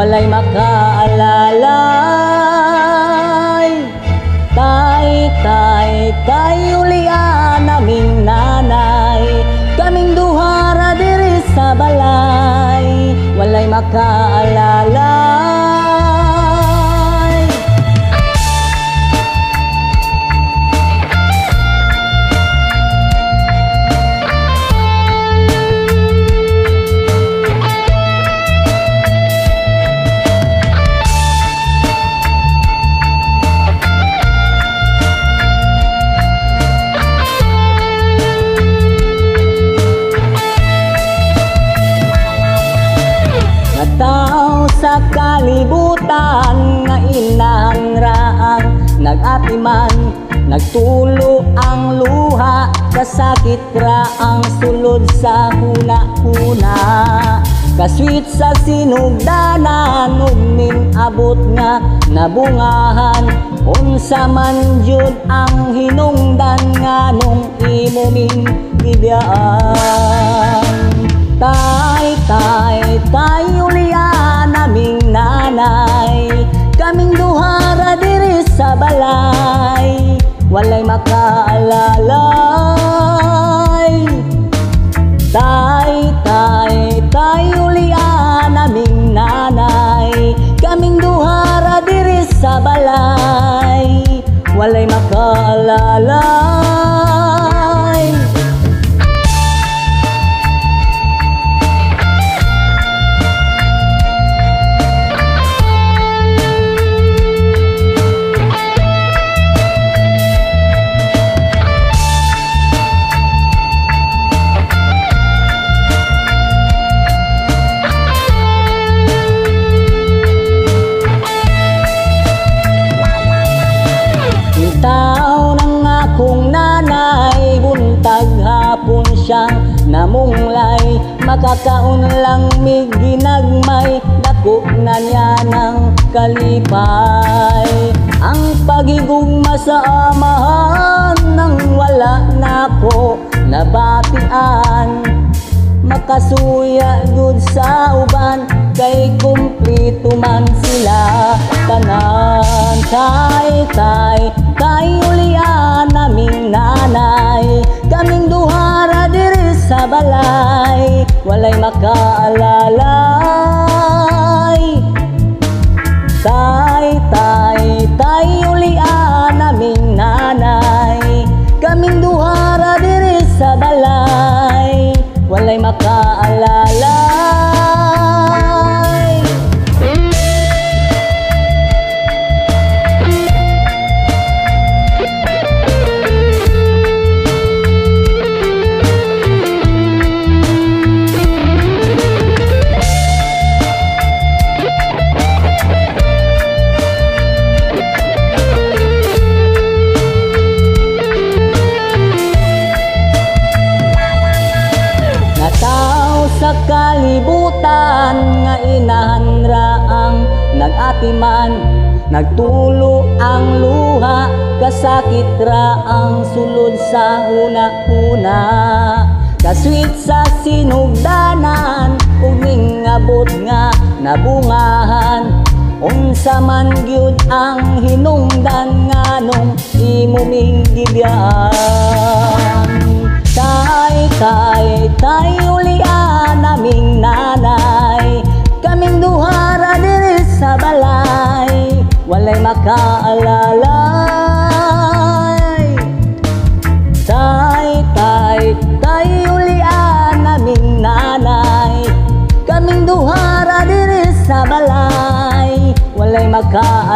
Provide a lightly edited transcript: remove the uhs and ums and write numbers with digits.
walay makaalalay. Tay ulian naming nanay, kaming duha ra diri sa balay, walay makaalalay. Sa kalibutan nga inahan raang nag-atiman, nagtulo ang luha, kasakit ra ang sulod sa huna-huna. Kasweet sa sinugdanan ug nin-abot nga nabungahan, unsa man jud ang hinungdan nganong imo ming gibiyaan. Tay ulian naming nanay, kaming duha ra diri sa balay, walay makaalalay. Tay ulian naming nanay, kaming duha ra diri sa balay, walay makaalalay. Tao ng akong nanay, buntag hapon siyang namunglay, makakaon lang mig ginagmay, dako na niya ng kalipay. Ang pagigugma sa amahan nang wala na ko nabatian, makasuya gud sa uban, kay kumplito man sila tanan. Tay ulian naming nanay, kaming duha ra diri sa balay, walay makaalalay. Tay ulian naming nanay, kaming duha ra diri sa balay, walay makaalalay. Sa kalibutan nga inahan raang nag-atiman, nagtulo ang luha, kasakit ra ang sulod sa huna-huna. Kasweet sa sinugdanan ug ningabot nga nabungahan, unsa man gyud ang hinungdan nganong imo ming gibiyaan. Tay ulian naming nanay, kaming duha ra diri sa balay, walay makaalalay. Tay ulian naming nanay, kaming duha ra diri sa balay, walay makaalalay.